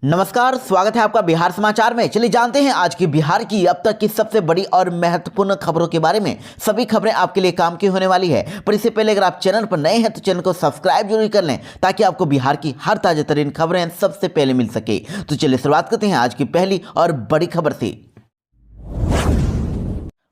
नमस्कार, स्वागत है आपका बिहार समाचार में। चलिए जानते हैं आज की बिहार की अब तक की सबसे बड़ी और महत्वपूर्ण खबरों के बारे में। सभी खबरें आपके लिए काम की होने वाली है, पर इससे पहले अगर आप चैनल पर नए हैं तो चैनल को सब्सक्राइब जरूर कर लें ताकि आपको बिहार की हर ताजा तरीन खबरें सबसे पहले मिल सके। तो चलिए शुरुआत करते हैं आज की पहली और बड़ी खबर से।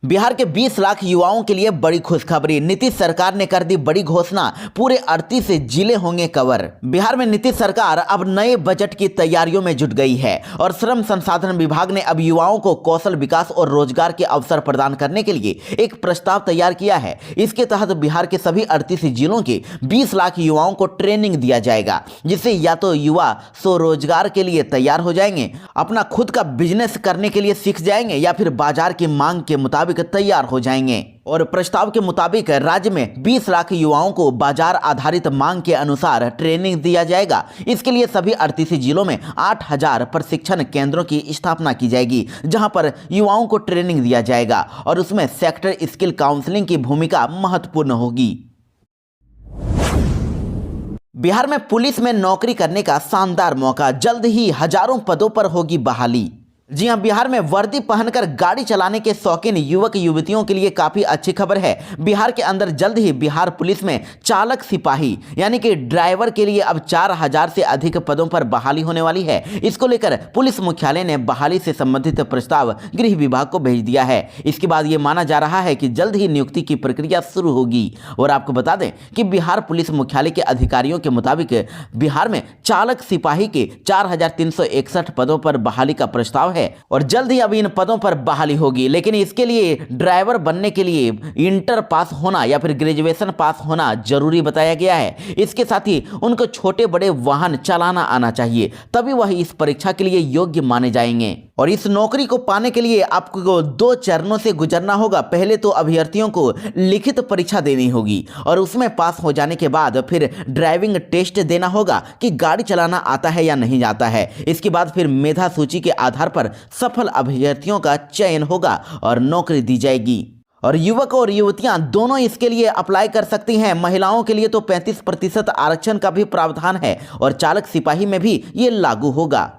बिहार के 20 लाख युवाओं के लिए बड़ी खुशखबरी। नीतीश सरकार ने कर दी बड़ी घोषणा, पूरे 38 जिले होंगे कवर। बिहार में नीतीश सरकार अब नए बजट की तैयारियों में जुट गई है और श्रम संसाधन विभाग ने अब युवाओं को कौशल विकास और रोजगार के अवसर प्रदान करने के लिए एक प्रस्ताव तैयार किया है। इसके तहत बिहार के सभी 38 जिलों के 20 लाख युवाओं को ट्रेनिंग दिया जाएगा, जिससे या तो युवा स्वरोजगार के लिए तैयार हो जाएंगे, अपना खुद का बिजनेस करने के लिए सीख जाएंगे, या फिर बाजार की मांग के मुताबिक तैयार हो जाएंगे। और प्रस्ताव के मुताबिक राज्य में 20 लाख युवाओं को बाजार आधारित मांग के अनुसार ट्रेनिंग दिया जाएगा। इसके लिए सभी 38 जिलों में 8000 प्रशिक्षण केंद्रों की स्थापना की जाएगी, जहां पर युवाओं को ट्रेनिंग दिया जाएगा और उसमें सेक्टर स्किल काउंसलिंग की भूमिका महत्वपूर्ण होगी। बिहार में पुलिस में नौकरी करने का शानदार मौका, जल्द ही हजारों पदों पर होगी बहाली। जी हां, बिहार में वर्दी पहनकर गाड़ी चलाने के शौकीन युवक युवतियों के लिए काफी अच्छी खबर है। बिहार के अंदर जल्द ही बिहार पुलिस में चालक सिपाही यानी कि ड्राइवर के लिए अब 4000 से अधिक पदों पर बहाली होने वाली है। इसको लेकर पुलिस मुख्यालय ने बहाली से संबंधित प्रस्ताव गृह विभाग को भेज दिया है। इसके बाद ये माना जा रहा है कि जल्द ही नियुक्ति की प्रक्रिया शुरू होगी। और आपको बता दें कि बिहार पुलिस मुख्यालय के अधिकारियों के मुताबिक बिहार में चालक सिपाही के 4361 पदों पर बहाली का प्रस्ताव है और जल्द ही अब इन पदों पर बहाली होगी। लेकिन इसके लिए ड्राइवर बनने के लिए इंटर पास होना या फिर ग्रेजुएशन पास होना जरूरी बताया गया है। इसके साथ ही उनको छोटे बड़े वाहन चलाना आना चाहिए, तभी वह इस परीक्षा के लिए योग्य माने जाएंगे। और इस नौकरी को पाने के लिए आपको 2 चरणों से गुजरना होगा। पहले तो अभ्यर्थियों को लिखित परीक्षा देनी होगी और उसमें पास हो जाने के बाद फिर ड्राइविंग टेस्ट देना होगा कि गाड़ी चलाना आता है या नहीं आता है। इसके बाद फिर मेधा सूची के आधार पर सफल अभ्यर्थियों का चयन होगा और नौकरी दी जाएगी। और युवक और युवतियां दोनों इसके लिए अप्लाई कर सकती हैं। महिलाओं के लिए तो 35% आरक्षण का भी प्रावधान है और चालक सिपाही में भी ये लागू होगा।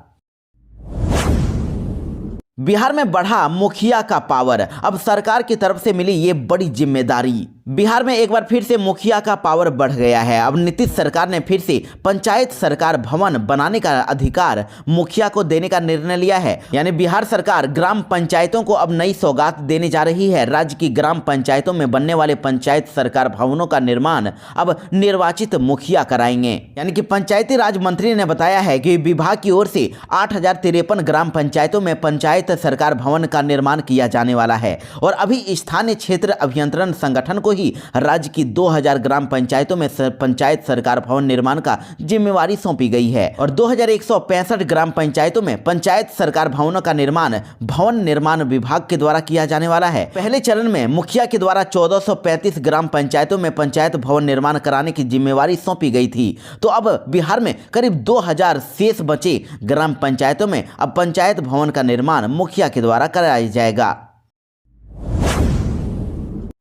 बिहार में बढ़ा मुखिया का पावर, अब सरकार की तरफ से मिली ये बड़ी जिम्मेदारी। बिहार में एक बार फिर से मुखिया का पावर बढ़ गया है। अब नीतीश सरकार ने फिर से पंचायत सरकार भवन बनाने का अधिकार मुखिया को देने का निर्णय लिया है। यानी बिहार सरकार ग्राम पंचायतों को अब नई सौगात देने जा रही है। राज्य की ग्राम पंचायतों में बनने वाले पंचायत सरकार भवनों का निर्माण अब निर्वाचित मुखिया कराएंगे। यानी कि पंचायती राज मंत्री ने बताया है कि विभाग की ओर से 8053 ग्राम पंचायतों में पंचायत सरकार भवन का निर्माण किया जाने वाला है और अभी स्थानीय क्षेत्र अभियंत्रण संगठन को ही राज्य की 2000 ग्राम पंचायतों में पंचायत सरकार भवन निर्माण का जिम्मेवारी सौंपी गई है और 2165 ग्राम पंचायतों में पंचायत सरकार भवनों का निर्माण भवन निर्माण विभाग के द्वारा किया जाने वाला है। पहले चरण में मुखिया के द्वारा 1435 ग्राम पंचायतों में पंचायत भवन निर्माण कराने की जिम्मेवारी सौंपी गई थी। तो अब बिहार में करीब 2000 शेष बचे ग्राम पंचायतों में अब पंचायत भवन का निर्माण मुखिया के द्वारा कराया जाएगा।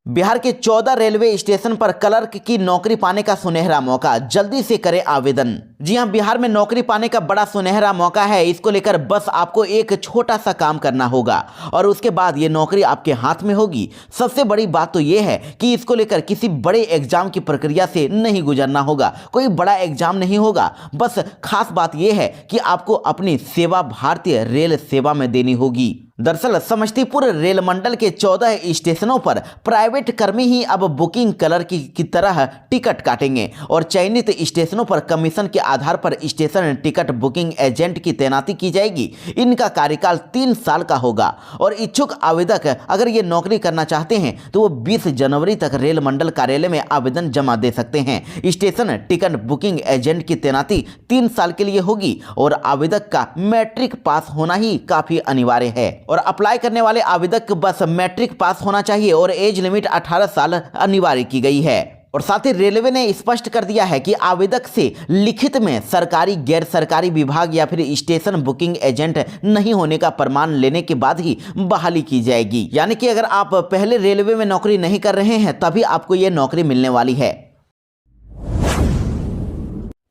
बिहार के 14 रेलवे स्टेशन पर क्लर्क की नौकरी पाने का सुनहरा मौका, जल्दी से करें आवेदन। जी हां, बिहार में नौकरी पाने का बड़ा सुनहरा मौका है। इसको लेकर बस आपको एक छोटा सा काम करना होगा और उसके बाद ये नौकरी आपके हाथ में होगी। सबसे बड़ी बात तो ये है कि इसको लेकर किसी बड़े एग्जाम की प्रक्रिया से नहीं गुजरना होगा, कोई बड़ा एग्जाम नहीं होगा। बस खास बात यह है कि आपको अपनी सेवा भारतीय रेल सेवा में देनी होगी। दरअसल समस्तीपुर रेल मंडल के 14 स्टेशनों पर प्राइवेट कर्मी ही अब बुकिंग क्लर्क की तरह टिकट काटेंगे और चयनित स्टेशनों पर कमीशन के आधार पर स्टेशन टिकट बुकिंग एजेंट की तैनाती की जाएगी। इनका कार्यकाल 3 साल का होगा और इच्छुक आवेदक अगर ये नौकरी करना चाहते हैं तो वो 20 जनवरी तक रेल मंडल कार्यालय में आवेदन जमा दे सकते हैं। स्टेशन टिकट बुकिंग एजेंट की तैनाती 3 साल के लिए होगी और आवेदक का मैट्रिक पास होना ही काफी अनिवार्य है और अप्लाई करने वाले आवेदक बस मैट्रिक पास होना चाहिए और एज लिमिट 18 साल अनिवार्य की गई है। और साथ ही रेलवे ने स्पष्ट कर दिया है कि आवेदक से लिखित में सरकारी गैर सरकारी विभाग या फिर स्टेशन बुकिंग एजेंट नहीं होने का प्रमाण लेने के बाद ही बहाली की जाएगी। यानी कि अगर आप पहले रेलवे में नौकरी नहीं कर रहे हैं तभी आपको यह नौकरी मिलने वाली है।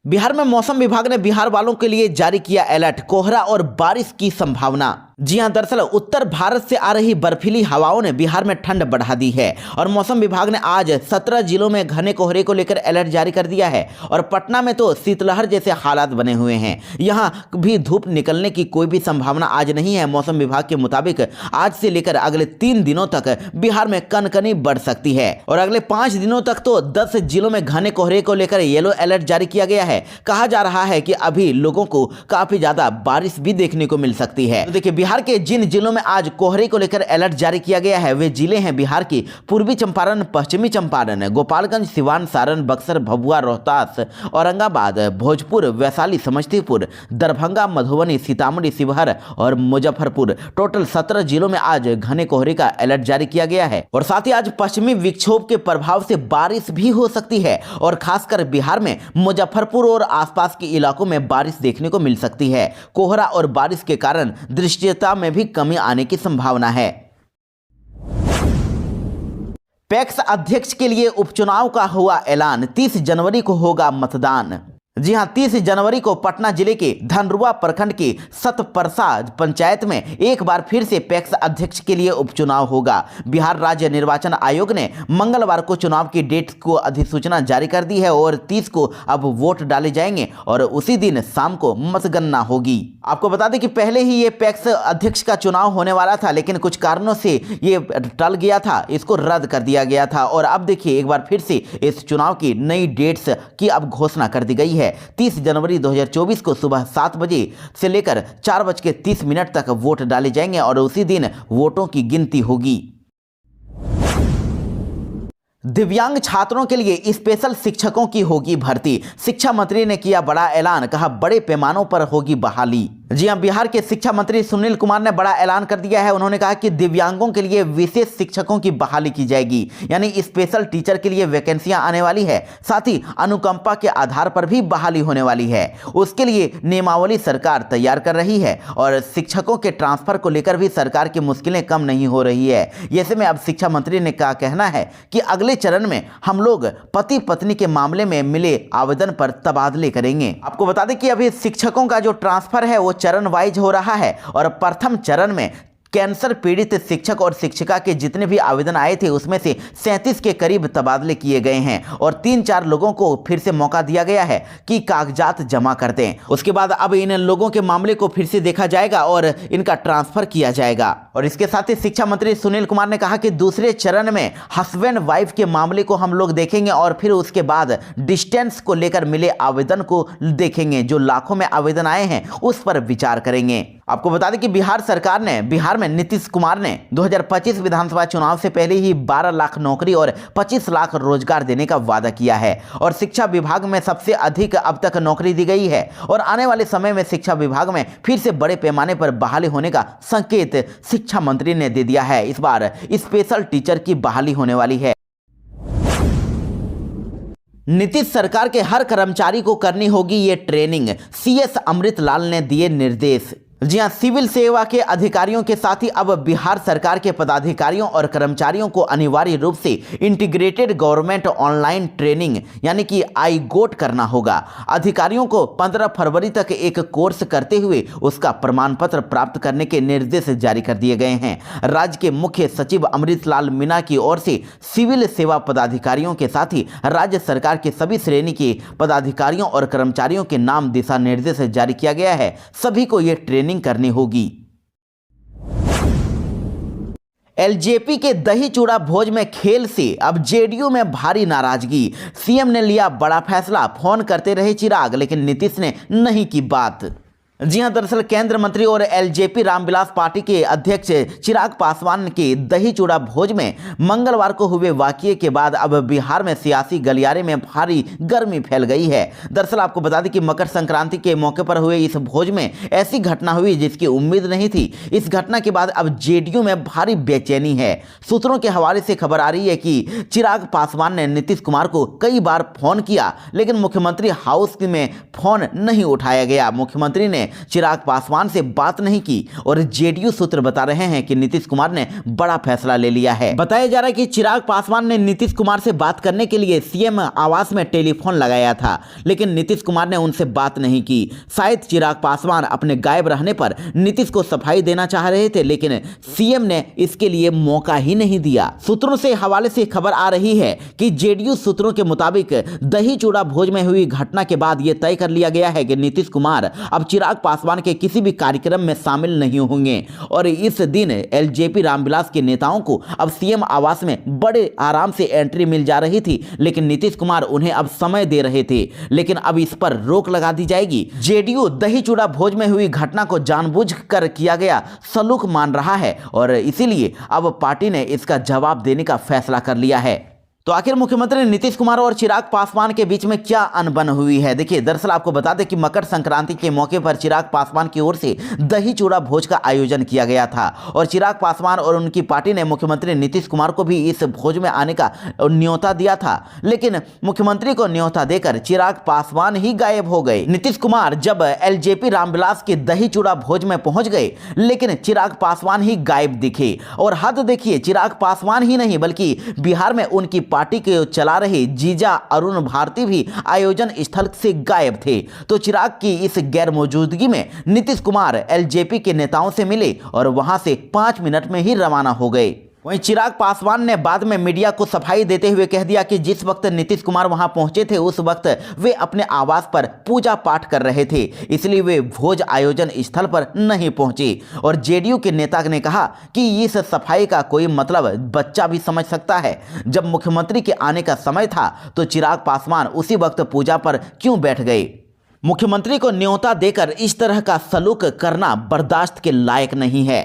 बिहार में मौसम विभाग ने बिहार वालों के लिए जारी किया अलर्ट, कोहरा और बारिश की संभावना। जी हां, दरअसल उत्तर भारत से आ रही बर्फीली हवाओं ने बिहार में ठंड बढ़ा दी है और मौसम विभाग ने आज 17 जिलों में घने कोहरे को लेकर अलर्ट जारी कर दिया है और पटना में तो शीतलहर जैसे हालात बने हुए हैं। यहां भी धूप निकलने की कोई भी संभावना आज नहीं है। मौसम विभाग के मुताबिक आज से लेकर अगले 3 दिनों तक बिहार में कनकनी बढ़ सकती है और अगले 5 दिनों तक तो 10 जिलों में घने कोहरे को लेकर येलो अलर्ट जारी किया गया है। कहा जा रहा है कि अभी लोगों को काफी ज्यादा बारिश भी देखने को मिल सकती है। तो देखिए, बिहार के जिन जिलों में आज कोहरे को लेकर अलर्ट जारी किया गया है वे जिले हैं बिहार की पूर्वी चंपारण, पश्चिमी चंपारण, गोपालगंज, सिवान, सारण, बक्सर, भभुआ, रोहतास, औरंगाबाद, भोजपुर, वैशाली, समस्तीपुर, दरभंगा, मधुबनी, सीतामढ़ी, शिवहर और मुजफ्फरपुर। टोटल 17 जिलों में आज घने कोहरे का अलर्ट जारी किया गया है और साथ ही आज पश्चिमी विक्षोभ के प्रभाव से बारिश भी हो सकती है और खासकर बिहार में मुजफ्फरपुर और आसपास के इलाकों में बारिश देखने को मिल सकती है। कोहरा और बारिश के कारण दृश्यता में भी कमी आने की संभावना है। पैक्स अध्यक्ष के लिए उपचुनाव का हुआ ऐलान, 30 जनवरी को होगा मतदान। जी हां, 30 जनवरी को पटना जिले के धनरुआ प्रखंड की सतपरसा पंचायत में एक बार फिर से पैक्स अध्यक्ष के लिए उपचुनाव होगा। बिहार राज्य निर्वाचन आयोग ने मंगलवार को चुनाव की डेट को अधिसूचना जारी कर दी है और 30 को अब वोट डाले जाएंगे और उसी दिन शाम को मतगणना होगी। आपको बता दें कि पहले ही ये पैक्स अध्यक्ष का चुनाव होने वाला था, लेकिन कुछ कारणों से ये टल गया था, इसको रद्द कर दिया गया था और अब देखिए एक बार फिर से इस चुनाव की नई डेट्स की अब घोषणा कर दी गई है। 30 जनवरी 2024 को सुबह 7 बजे से लेकर 4:30 तक वोट डाले जाएंगे और उसी दिन वोटों की गिनती होगी। दिव्यांग छात्रों के लिए स्पेशल शिक्षकों की होगी भर्ती, शिक्षा मंत्री ने किया बड़ा ऐलान, कहा बड़े पैमानों पर होगी बहाली। जी हां, बिहार के शिक्षा मंत्री सुनील कुमार ने बड़ा ऐलान कर दिया है। उन्होंने कहा कि दिव्यांगों के लिए विशेष शिक्षकों की बहाली की जाएगी, यानी स्पेशल टीचर के लिए वैकेंसियां आने वाली है। साथ ही अनुकंपा के आधार पर भी बहाली होने वाली है। उसके लिए नियमावली सरकार तैयार कर रही है और शिक्षकों के ट्रांसफर को लेकर भी सरकार की मुश्किलें कम नहीं हो रही है। ऐसे में अब शिक्षा मंत्री ने का कहना है कि अगले चरण में हम लोग पति पत्नी के मामले में मिले आवेदन पर तबादले करेंगे। आपको बता दें कि अभी शिक्षकों का जो ट्रांसफर है वो चरण वाइज हो रहा है और प्रथम चरण में कैंसर पीड़ित शिक्षक और शिक्षिका के जितने भी आवेदन आए थे उसमें से 37 के करीब तबादले किए गए हैं और 3-4 लोगों को फिर से मौका दिया गया है कि कागजात जमा कर दें। उसके बाद अब इन लोगों के मामले को फिर से देखा जाएगा और इनका ट्रांसफर किया जाएगा। और इसके साथ ही शिक्षा मंत्री सुनील कुमार ने कहा कि दूसरे चरण में हस्बैंड वाइफ के मामले को हम लोग देखेंगे और फिर उसके बाद डिस्टेंस को लेकर मिले आवेदन को देखेंगे। जो लाखों में आवेदन आए हैं उस पर विचार करेंगे। आपको बता दें कि बिहार में नीतीश कुमार ने 2025 विधानसभा चुनाव से पहले ही 12 लाख नौकरी और 25 लाख रोजगार देने का वादा किया है और शिक्षा विभाग में सबसे अधिक अब तक नौकरी दी गई है और आने वाले समय में शिक्षा विभाग में फिर से बड़े पैमाने पर बहाली होने का संकेत शिक्षा मंत्री ने दे दिया है। इस बार स्पेशल टीचर की बहाली होने वाली है। नीतीश सरकार के हर कर्मचारी को करनी होगी ये ट्रेनिंग, CS अमृतलाल ने दिए निर्देश। जी हां, सिविल सेवा के अधिकारियों के साथ ही अब बिहार सरकार के पदाधिकारियों और कर्मचारियों को अनिवार्य रूप से इंटीग्रेटेड गवर्नमेंट ऑनलाइन ट्रेनिंग यानी कि IGOT करना होगा। अधिकारियों को 15 फरवरी तक एक कोर्स करते हुए उसका प्रमाण पत्र प्राप्त करने के निर्देश जारी कर दिए गए हैं। राज्य के मुख्य सचिव अमृतलाल मीणा की ओर से सिविल सेवा पदाधिकारियों के साथ ही राज्य सरकार के सभी श्रेणी के पदाधिकारियों और कर्मचारियों के नाम दिशा निर्देश जारी किया गया है। सभी को यह ट्रेनिंग करनी होगी। LJP के दही चूड़ा भोज में खेल से अब JDU में भारी नाराजगी। CM ने लिया बड़ा फैसला, फोन करते रहे चिराग लेकिन नीतीश ने नहीं की बात। जी हां, दरअसल केंद्र मंत्री और LJP रामविलास पार्टी के अध्यक्ष चिराग पासवान के दही चूड़ा भोज में मंगलवार को हुए वाकये के बाद अब बिहार में सियासी गलियारे में भारी गर्मी फैल गई है। दरअसल आपको बता दें कि मकर संक्रांति के मौके पर हुए इस भोज में ऐसी घटना हुई जिसकी उम्मीद नहीं थी। इस घटना के बाद अब JDU में भारी बेचैनी है। सूत्रों के हवाले से खबर आ रही है कि चिराग पासवान ने नीतीश कुमार को कई बार फोन किया लेकिन मुख्यमंत्री हाउस में फोन नहीं उठाया गया। मुख्यमंत्री ने चिराग पासवान से बात नहीं की और जेडीयू सूत्र बता रहे हैं कि नीतीश कुमार ने बड़ा फैसला ले लिया है। बताया जा रहा है कि चिराग पासवान ने नीतीश कुमार से बात करने के लिए सीएम आवास में टेलीफोन लगाया था, लेकिन नीतीश कुमार ने उनसे बात नहीं की। शायद चिराग पासवान अपने गायब रहने पर नीतीश को सफाई देना चाह रहे थे, लेकिन सीएम ने इसके लिए मौका ही नहीं दिया। सूत्रों से हवाले से खबर आ रही है कि जेडीयू सूत्रों के मुताबिक दही चूड़ा भोज में हुई घटना के बाद यह तय कर लिया गया है कि नीतीश कुमार अब चिराग पासवान के किसी भी कार्यक्रम में शामिल नहीं होंगे और इस दिन एलजेपी रामविलास के नेताओं को अब सीएम आवास में बड़े आराम से एंट्री मिल जा रही थी, लेकिन नीतीश कुमार उन्हें अब समय दे रहे थे। लेकिन अब इस पर रोक लगा दी जाएगी। जेडीयू दही चूड़ा भोज में हुई घटना को जानबूझकर किया गया सलूक मान रहा है और इसीलिए अब पार्टी ने इसका जवाब देने का फैसला कर लिया है। तो आखिर मुख्यमंत्री नीतीश कुमार और चिराग पासवान के बीच में क्या अनबन हुई है? देखिए, दरअसल आपको बता दें कि मकर संक्रांति के मौके पर चिराग पासवान की ओर से दही चूड़ा भोज का आयोजन किया गया था और चिराग पासवान और उनकी पार्टी ने मुख्यमंत्री नीतीश कुमार को भी इस भोज में आने का न्योता दिया था, लेकिन मुख्यमंत्री को न्योता देकर चिराग पासवान ही गायब हो गए। नीतीश कुमार जब एलजेपी रामविलास के दही चूड़ा भोज में पहुंच गए, लेकिन चिराग पासवान ही गायब दिखे। और हद देखिए, चिराग पासवान ही नहीं बल्कि बिहार में उनकी पार्टी के चला रहे जीजा अरुण भारती भी आयोजन स्थल से गायब थे। तो चिराग की इस गैर मौजूदगी में नीतीश कुमार एलजेपी के नेताओं से मिले और वहां से 5 मिनट में ही रवाना हो गए। वहीं चिराग पासवान ने बाद में मीडिया को सफाई देते हुए कह दिया कि जिस वक्त नीतीश कुमार वहां पहुंचे थे उस वक्त वे अपने आवास पर पूजा पाठ कर रहे थे, इसलिए वे भोज आयोजन स्थल पर नहीं पहुंचे। और जेडीयू के नेता ने कहा कि इस सफाई का कोई मतलब बच्चा भी समझ सकता है। जब मुख्यमंत्री के आने का समय था तो चिराग पासवान उसी वक्त पूजा पर क्यों बैठ गए? मुख्यमंत्री को न्योता देकर इस तरह का सलूक करना बर्दाश्त के लायक नहीं है।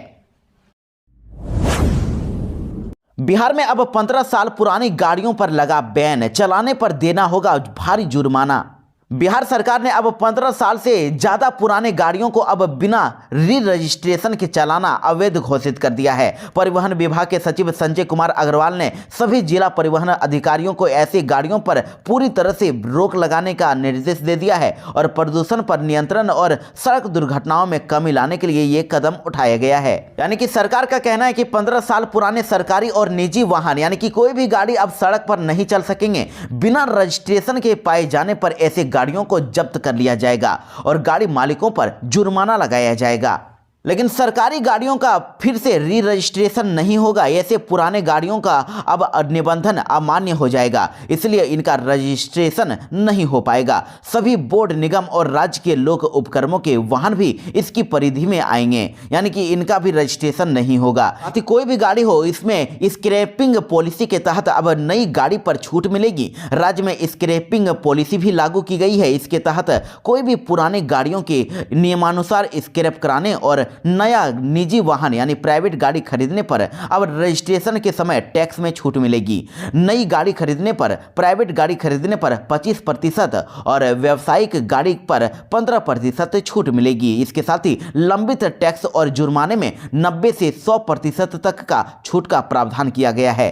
बिहार में अब 15 साल पुरानी गाड़ियों पर लगा बैन, चलाने पर देना होगा भारी जुर्माना। बिहार सरकार ने अब 15 साल से ज़्यादा पुराने गाड़ियों को अब बिना री रजिस्ट्रेशन के चलाना अवैध घोषित कर दिया है। परिवहन विभाग के सचिव संजय कुमार अग्रवाल ने सभी जिला परिवहन अधिकारियों को ऐसी गाड़ियों पर पूरी तरह से रोक लगाने का निर्देश दे दिया है और प्रदूषण पर नियंत्रण और सड़क दुर्घटनाओं में कमी लाने के लिए ये कदम उठाया गया है। यानी कि सरकार का कहना है कि 15 साल पुराने सरकारी और निजी वाहन यानी कि कोई भी गाड़ी अब सड़क पर नहीं चल सकेंगे। बिना रजिस्ट्रेशन के पाए जाने पर ऐसे गाड़ियों को जब्त कर लिया जाएगा और गाड़ी मालिकों पर जुर्माना लगाया जाएगा। लेकिन सरकारी गाड़ियों का फिर से री रजिस्ट्रेशन नहीं होगा। ऐसे पुराने गाड़ियों का अब निबंधन अमान्य हो जाएगा, इसलिए इनका रजिस्ट्रेशन नहीं हो पाएगा। सभी बोर्ड निगम और राज्य के लोक उपक्रमों के वाहन भी इसकी परिधि में आएंगे, यानी कि इनका भी रजिस्ट्रेशन नहीं होगा। साथ ही कोई भी गाड़ी हो, इसमें स्क्रैपिंग पॉलिसी के तहत अब नई गाड़ी पर छूट मिलेगी। राज्य में स्क्रैपिंग पॉलिसी भी लागू की गई है। इसके तहत कोई भी पुरानी गाड़ियों के नियमानुसार स्क्रैप कराने और नया निजी वाहन यानी प्राइवेट गाड़ी खरीदने पर अब रजिस्ट्रेशन के समय टैक्स में छूट मिलेगी। नई गाड़ी खरीदने पर, प्राइवेट गाड़ी खरीदने पर 25% और व्यावसायिक गाड़ी पर 15% छूट मिलेगी। इसके साथ ही लंबित टैक्स और जुर्माने में 90 से 100% तक का छूट का प्रावधान किया गया है।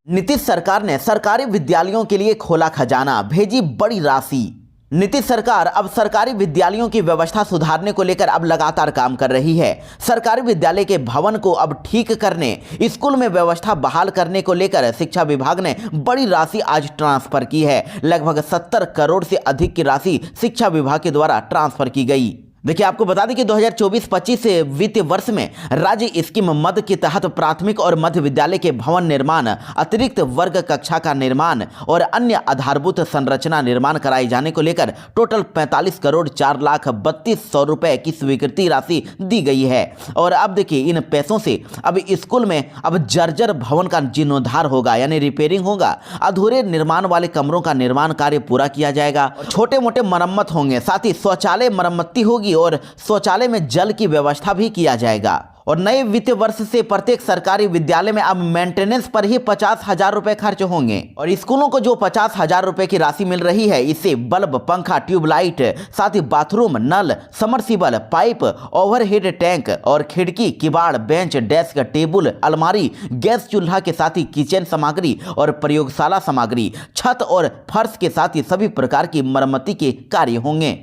नीतीश सरकार ने सरकारी विद्यालयों के लिए खोला खजाना, भेजी बड़ी राशि। नीतीश सरकार अब सरकारी विद्यालयों की व्यवस्था सुधारने को लेकर अब लगातार काम कर रही है। सरकारी विद्यालय के भवन को अब ठीक करने, स्कूल में व्यवस्था बहाल करने को लेकर शिक्षा विभाग ने बड़ी राशि आज ट्रांसफर की है। लगभग 70 करोड़ से अधिक की राशि शिक्षा विभाग के द्वारा ट्रांसफर की गई। देखिए, आपको बता दें कि 2024-25 से वित्तीय वर्ष में राज्य स्कीम मद के तहत प्राथमिक और मध्य विद्यालय के भवन निर्माण, अतिरिक्त वर्ग कक्षा का निर्माण और अन्य आधारभूत संरचना निर्माण कराए जाने को लेकर टोटल 45 करोड़ 4,32,100 रुपए की स्वीकृति राशि दी गई है। और अब देखिए, इन पैसों से अब स्कूल में अब जर्जर भवन का जीर्णोद्धार होगा, यानी रिपेयरिंग होगा। अधूरे निर्माण वाले कमरों का निर्माण कार्य पूरा किया जाएगा। छोटे मोटे मरम्मत होंगे, साथ ही शौचालय मरम्मती होगी और शौचालय में जल की व्यवस्था भी किया जाएगा। और नए वित्तीय वर्ष से प्रत्येक सरकारी विद्यालय में अब मेंटेनेंस पर ही 50,000 रुपए खर्च होंगे और स्कूलों को जो 50,000 रुपए की राशि मिल रही है, इससे बल्ब, पंखा, ट्यूबलाइट, साथ ही बाथरूम नल, समरसीबल, पाइप, ओवरहेड टैंक और खिड़की, किवाड़, बेंच, डेस्क, टेबल, अलमारी, गैस चूल्हा के साथ ही किचन सामग्री और प्रयोगशाला सामग्री, छत और फर्श के साथ ही सभी प्रकार की मरम्मती के कार्य होंगे।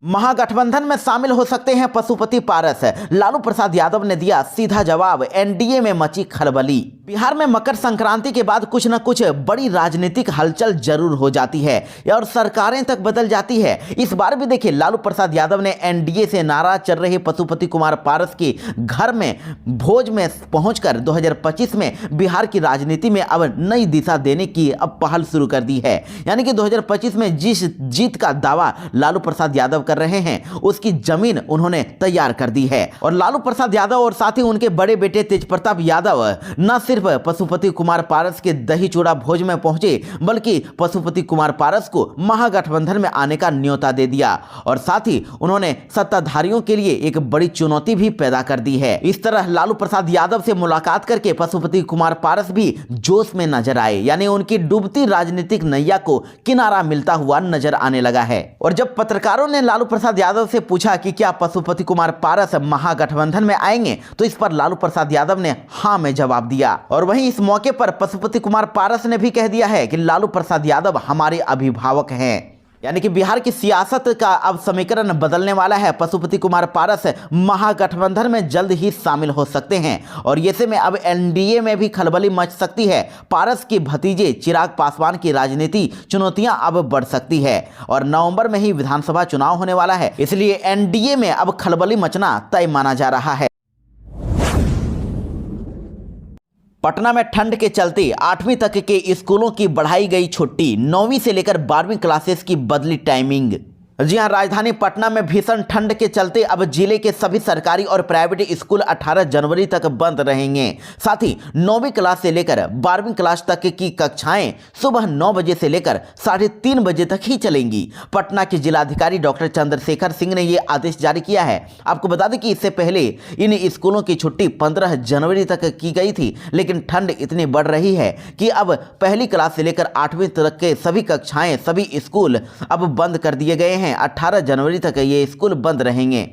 महागठबंधन में शामिल हो सकते हैं पशुपति पारस, लालू प्रसाद यादव ने दिया सीधा जवाब। एनडीए में मची खलबली। बिहार में मकर संक्रांति के बाद कुछ न कुछ बड़ी राजनीतिक हलचल जरूर हो जाती है और सरकारें तक बदल जाती है। इस बार भी देखिए, लालू प्रसाद यादव ने एनडीए से नाराज चल रहे पशुपति कुमार पारस के घर में भोज में पहुंचकर 2025 में बिहार की राजनीति में अब नई दिशा देने की अब पहल शुरू कर दी है। यानी कि 2025 में जिस जीत का दावा लालू प्रसाद यादव कर रहे हैं, उसकी जमीन उन्होंने तैयार कर दी है। और लालू प्रसाद यादव और साथ ही उनके बड़े बेटे तेजप्रताप यादव न सिर्फ पशुपति कुमार पारस के दही चूड़ा भोज में पहुंचे, बल्कि पशुपति कुमार पारस को महागठबंधन में आने का न्योता दे दिया और साथ ही उन्होंने सत्ताधारियों के लिए एक बड़ी चुनौती भी पैदा कर दी है। इस तरह लालू प्रसाद यादव से मुलाकात करके पशुपति कुमार पारस भी जोश में नजर आए, यानी उनकी डूबती राजनीतिक नैया को किनारा मिलता हुआ नजर आने लगा है। और जब पत्रकारों ने लालू प्रसाद यादव से पूछा कि क्या पशुपति कुमार पारस महागठबंधन में आएंगे, तो इस पर लालू प्रसाद यादव ने हां में जवाब दिया। और वहीं इस मौके पर पशुपति कुमार पारस ने भी कह दिया है कि लालू प्रसाद यादव हमारे अभिभावक हैं। यानी कि बिहार की सियासत का अब समीकरण बदलने वाला है। पशुपति कुमार पारस महागठबंधन में जल्द ही शामिल हो सकते हैं और ऐसे में अब एनडीए में भी खलबली मच सकती है। पारस के भतीजे चिराग पासवान की राजनीति चुनौतियां अब बढ़ सकती है और नवंबर में ही विधानसभा चुनाव होने वाला है, इसलिए एनडीए में अब खलबली मचना तय माना जा रहा है। पटना में ठंड के चलते 8वीं तक के स्कूलों की बढ़ाई गई छुट्टी, 9वीं से लेकर 12वीं क्लासेस की बदली टाइमिंग। जी हां, राजधानी पटना में भीषण ठंड के चलते अब जिले के सभी सरकारी और प्राइवेट स्कूल 18 जनवरी तक बंद रहेंगे। साथ ही 9वीं क्लास से लेकर 12वीं क्लास तक की कक्षाएं सुबह 9 बजे से लेकर 3:30 बजे तक ही चलेंगी। पटना के जिलाधिकारी डॉक्टर चंद्रशेखर सिंह ने यह आदेश जारी किया है। आपको बता दें कि इससे पहले इन स्कूलों की छुट्टी 15 जनवरी तक की गई थी, लेकिन ठंड इतनी बढ़ रही है कि अब पहली क्लास से लेकर 8वीं तक के सभी कक्षाएं, सभी स्कूल अब बंद कर दिए गए हैं। 18 जनवरी तक ये स्कूल बंद रहेंगे।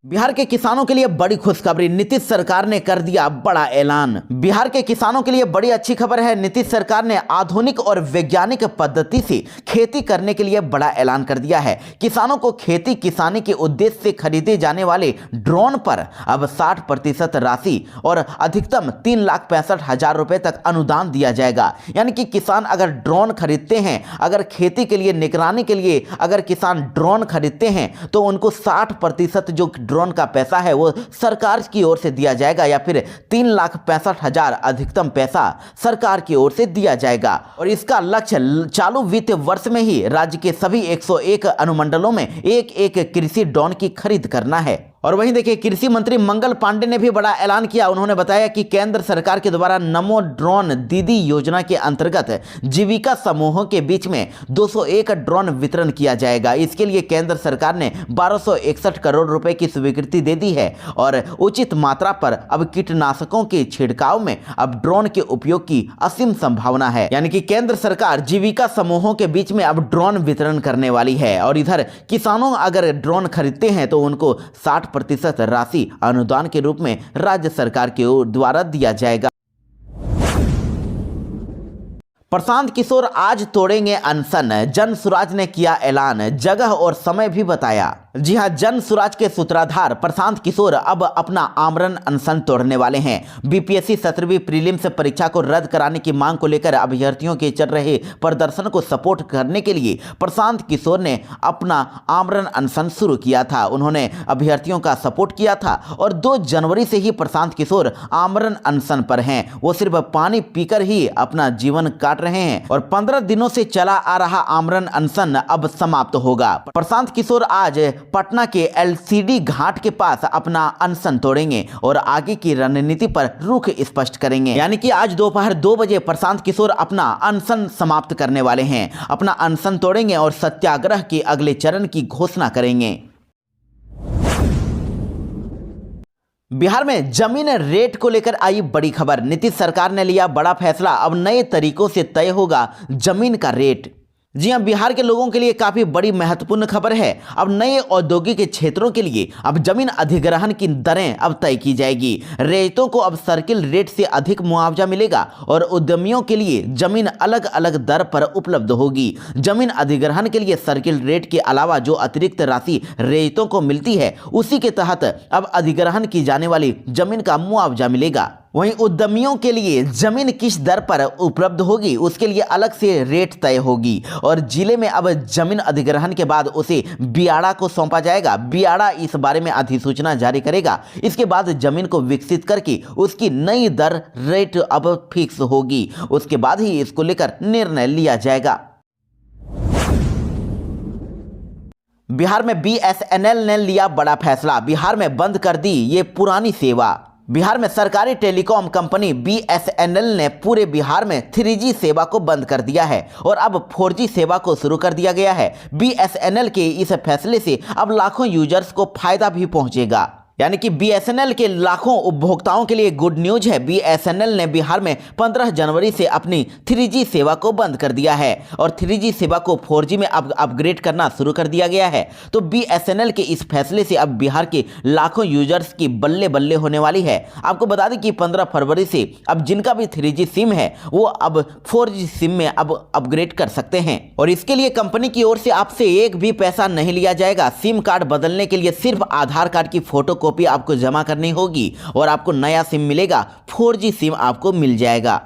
बिहार के किसानों के लिए बड़ी खुशखबरी, नीतीश सरकार ने कर दिया बड़ा ऐलान। बिहार के किसानों के लिए बड़ी अच्छी खबर है। नीतीश सरकार ने आधुनिक और वैज्ञानिक पद्धति से खेती करने के लिए बड़ा ऐलान कर दिया है। किसानों को खेती किसानी के उद्देश्य से खरीदे जाने वाले ड्रोन पर अब 60% राशि और अधिकतम 3,65,000 रुपए तक अनुदान दिया जाएगा। यानी कि किसान अगर ड्रोन खरीदते हैं, अगर खेती के लिए निगरानी के लिए अगर किसान ड्रोन खरीदते हैं, तो उनको 60% जो ड्रोन का पैसा है वो सरकार की ओर से दिया जाएगा या फिर 3,65,000 अधिकतम पैसा सरकार की ओर से दिया जाएगा। और इसका लक्ष्य चालू वित्त वर्ष में ही राज्य के सभी 101 अनुमंडलों में एक कृषि ड्रोन की खरीद करना है। और वहीं देखिए, कृषि मंत्री मंगल पांडे ने भी बड़ा ऐलान किया। उन्होंने बताया कि केंद्र सरकार के द्वारा नमो ड्रोन दीदी योजना के अंतर्गत जीविका समूहों के बीच में 201 ड्रोन वितरण किया जाएगा। इसके लिए केंद्र सरकार ने 1261 करोड़ रुपए की स्वीकृति दे दी है और उचित मात्रा पर अब कीटनाशकों के छिड़काव में अब ड्रोन के उपयोग की असीम संभावना है। यानी कि केंद्र सरकार जीविका समूहों के बीच में अब ड्रोन वितरण करने वाली है और इधर किसानों अगर ड्रोन खरीदते हैं तो उनको 60% राशि अनुदान के रूप में राज्य सरकार के द्वारा दिया जाएगा। प्रशांत किशोर आज तोड़ेंगे अनशन, जन सुराज ने किया ऐलान, जगह और समय भी बताया। जी हां, जन सुराज के सूत्रधार प्रशांत किशोर अब अपना आमरण अनशन तोड़ने वाले हैं। बीपीएससी 17वीं प्रीलिम्स परीक्षा को रद्द कराने की मांग को लेकर अभ्यर्थियों के चल रहे प्रदर्शन को सपोर्ट करने के लिए प्रशांत किशोर ने अपना आमरण अनशन शुरू किया था। उन्होंने अभ्यर्थियों का सपोर्ट किया था और 2 जनवरी से ही प्रशांत किशोर आमरण अनशन पर हैं। वो सिर्फ पानी पीकर ही अपना जीवन काट रहे हैं और 15 दिनों से चला आ रहा आमरण अनशन अब समाप्त होगा। प्रशांत किशोर आज पटना के एलसीडी घाट के पास अपना अनशन तोड़ेंगे और आगे की रणनीति पर रुख स्पष्ट करेंगे। यानी कि आज दोपहर 2 बजे प्रशांत किशोर अपना अनशन समाप्त करने वाले हैं, अपना अनशन तोड़ेंगे और सत्याग्रह के अगले चरण की घोषणा करेंगे। बिहार में जमीन रेट को लेकर आई बड़ी खबर। नीतीश सरकार ने लिया बड़ा फैसला, अब नए तरीकों से तय होगा जमीन का रेट। जी हां, बिहार के लोगों के लिए काफी बड़ी महत्वपूर्ण खबर है। अब नए औद्योगिक क्षेत्रों के लिए अब जमीन अधिग्रहण की दरें अब तय की जाएगी। रेतों को अब सर्किल रेट से अधिक मुआवजा मिलेगा और उद्यमियों के लिए जमीन अलग अलग दर पर उपलब्ध होगी। जमीन अधिग्रहण के लिए सर्किल रेट के अलावा जो अतिरिक्त राशि रेतों को मिलती है, उसी के तहत अब अधिग्रहण की जाने वाली जमीन का मुआवजा मिलेगा। वहीं उद्यमियों के लिए जमीन किस दर पर उपलब्ध होगी, उसके लिए अलग से रेट तय होगी और जिले में अब जमीन अधिग्रहण के बाद उसे बियाड़ा को सौंपा जाएगा। बियाड़ा इस बारे में अधिसूचना जारी करेगा। इसके बाद जमीन को विकसित करके उसकी नई दर रेट अब फिक्स होगी। उसके बाद ही इसको लेकर निर्णय लिया जाएगा। बिहार में बीएसएनएल ने लिया बड़ा फैसला। बिहार में बंद कर दी ये पुरानी सेवा। बिहार में सरकारी टेलीकॉम कंपनी बीएसएनएल ने पूरे बिहार में 3G सेवा को बंद कर दिया है और अब 4G सेवा को शुरू कर दिया गया है। बीएसएनएल के इस फैसले से अब लाखों यूजर्स को फायदा भी पहुंचेगा। यानी कि बीएसएनएल के लाखों उपभोक्ताओं के लिए गुड न्यूज है। बीएसएनएल ने बिहार में 15 जनवरी से अपनी 3G सेवा को बंद कर दिया है और 3G सेवा को 4G में अब अपग्रेड करना शुरू कर दिया गया है। तो बीएसएनएल के इस फैसले से अब बिहार के लाखों यूजर्स की बल्ले बल्ले होने वाली है। आपको बता दें कि 15 फरवरी से अब जिनका भी 3G सिम है वो अब 4G सिम में अब अपग्रेड कर सकते हैं और इसके लिए कंपनी की ओर से आपसे एक भी पैसा नहीं लिया जाएगा। सिम कार्ड बदलने के लिए सिर्फ आधार कार्ड की फोटो कॉपी आपको जमा करनी होगी और आपको नया सिम मिलेगा। 4G सिम आपको मिल जाएगा।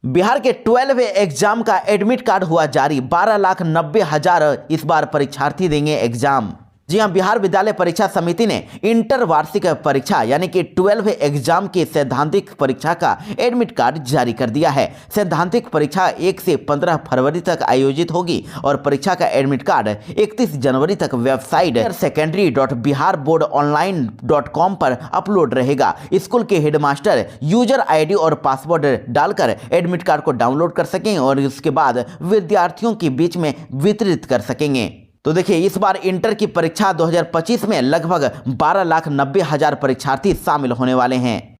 बिहार के 12वीं एग्जाम का एडमिट कार्ड हुआ जारी। 12,90,000 इस बार परीक्षार्थी देंगे एग्जाम। जी हां, बिहार विद्यालय परीक्षा समिति ने इंटर वार्षिक परीक्षा यानी कि 12वीं एग्जाम की सैद्धांतिक परीक्षा का एडमिट कार्ड जारी कर दिया है। सैद्धांतिक परीक्षा 1 से 15 फरवरी तक आयोजित होगी और परीक्षा का एडमिट कार्ड 31 जनवरी तक वेबसाइट secondary.biharboardonline.com पर अपलोड रहेगा। स्कूल के हेडमास्टर यूजर आईडी और पासवर्ड डालकर एडमिट कार्ड को डाउनलोड कर सकें और उसके बाद विद्यार्थियों के बीच में वितरित कर सकेंगे। तो देखिए, इस बार इंटर की परीक्षा 2025 में लगभग 12,90,000 परीक्षार्थी शामिल होने वाले हैं।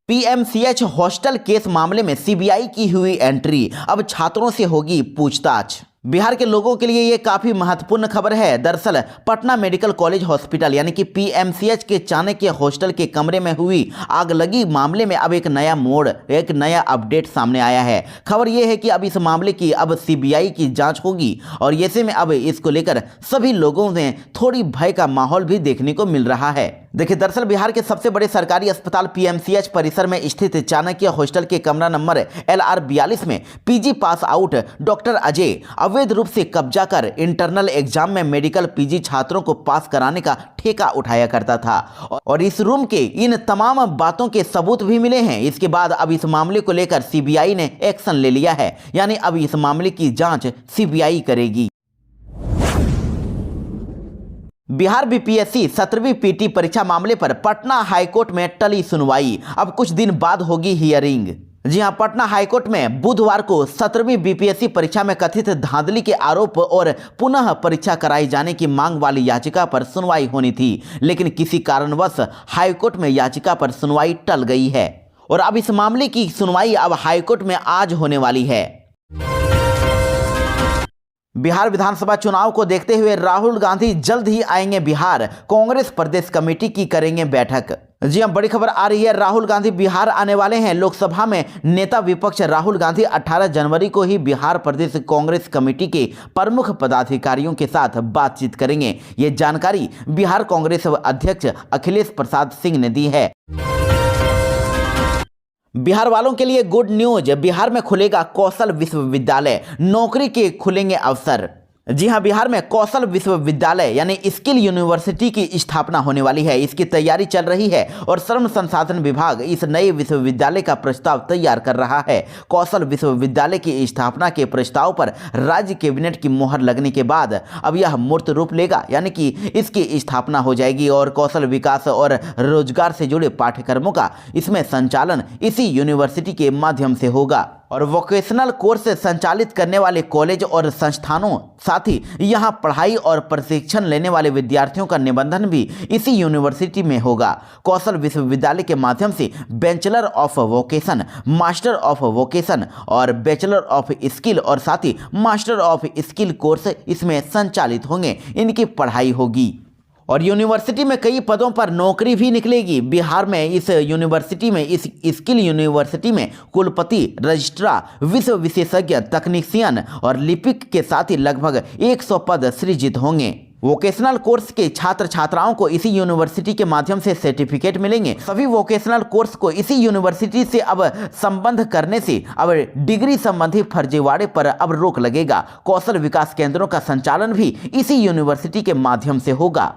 पीएमसीएच हॉस्टल केस मामले में सीबीआई की हुई एंट्री, अब छात्रों से होगी पूछताछ। बिहार के लोगों के लिए ये काफी महत्वपूर्ण खबर है। दरअसल पटना मेडिकल कॉलेज हॉस्पिटल यानी कि पीएमसीएच के चाणक्य हॉस्टल के कमरे में हुई आगलगी मामले में अब एक नया मोड़, एक नया अपडेट सामने आया है। खबर ये है कि अब इस मामले की अब सीबीआई की जांच होगी और ऐसे में अब इसको लेकर सभी लोगों में थोड़ी भय का माहौल भी देखने को मिल रहा है। देखिए, दरअसल बिहार के सबसे बड़े सरकारी अस्पताल पीएमसीएच परिसर में स्थित चाणक्य हॉस्टल के कमरा नंबर LR 42 में PG pass out doctor Ajay अवैध रूप से कब्जा कर इंटरनल एग्जाम में मेडिकल पीजी छात्रों को पास कराने का ठेका उठाया करता था और इस रूम के इन तमाम बातों के सबूत भी मिले हैं। इसके बाद अब इस मामले को लेकर सीबीआई ने एक्शन ले लिया है, यानी अब इस मामले की जांच सीबीआई करेगी। बिहार बीपीएससी 17वीं पीटी परीक्षा मामले पर पटना हाईकोर्ट में टली सुनवाई। अब कुछ दिन बाद होगी हियरिंग। जी हां, पटना हाईकोर्ट में बुधवार को 17वीं बीपीएससी परीक्षा में कथित धांधली के आरोप और पुनः परीक्षा कराई जाने की मांग वाली याचिका पर सुनवाई होनी थी, लेकिन किसी कारणवश हाईकोर्ट में याचिका पर सुनवाई टल गई है और अब इस मामले की सुनवाई अब हाईकोर्ट में आज होने वाली है। बिहार विधानसभा चुनाव को देखते हुए राहुल गांधी जल्द ही आएंगे बिहार। कांग्रेस प्रदेश कमेटी की करेंगे बैठक। जी हां, बड़ी खबर आ रही है, राहुल गांधी बिहार आने वाले हैं। लोकसभा में नेता विपक्ष राहुल गांधी 18 जनवरी को ही बिहार प्रदेश कांग्रेस कमेटी के प्रमुख पदाधिकारियों के साथ बातचीत करेंगे। ये जानकारी बिहार कांग्रेस अध्यक्ष अखिलेश प्रसाद सिंह ने दी है। बिहार वालों के लिए गुड न्यूज, बिहार में खुलेगा कौशल विश्वविद्यालय, नौकरी के खुलेंगे अवसर। जी हां, बिहार में कौशल विश्वविद्यालय यानी स्किल यूनिवर्सिटी की स्थापना होने वाली है। इसकी तैयारी चल रही है और श्रम संसाधन विभाग इस नए विश्वविद्यालय का प्रस्ताव तैयार कर रहा है। कौशल विश्वविद्यालय की स्थापना के प्रस्ताव पर राज्य कैबिनेट की मोहर लगने के बाद अब यह मूर्त रूप लेगा, यानी कि इसकी स्थापना हो जाएगी और कौशल विकास और रोजगार से जुड़े पाठ्यक्रमों का इसमें संचालन इसी यूनिवर्सिटी के माध्यम से होगा और वोकेशनल कोर्स संचालित करने वाले कॉलेज और संस्थानों, साथ ही यहां पढ़ाई और प्रशिक्षण लेने वाले विद्यार्थियों का निबंधन भी इसी यूनिवर्सिटी में होगा। कौशल विश्वविद्यालय के माध्यम से bachelor of vocation, master of vocation और बैचलर ऑफ स्किल और साथ ही मास्टर ऑफ स्किल कोर्स इसमें संचालित होंगे। इनकी पढ़ाई होगी और यूनिवर्सिटी में कई पदों पर नौकरी भी निकलेगी। बिहार में इस यूनिवर्सिटी में, इस स्किल यूनिवर्सिटी में कुलपति, रजिस्ट्रार, विषय विशेषज्ञ, तकनीशियन और लिपिक के साथ ही लगभग 100 पद सृजित होंगे। वोकेशनल कोर्स के छात्र छात्राओं को इसी यूनिवर्सिटी के माध्यम से सर्टिफिकेट मिलेंगे। सभी वोकेशनल कोर्स को इसी यूनिवर्सिटी से अब संबंध करने से अब डिग्री संबंधी फर्जीवाड़े पर अब रोक लगेगा। कौशल विकास केंद्रों का संचालन भी इसी यूनिवर्सिटी के माध्यम से होगा।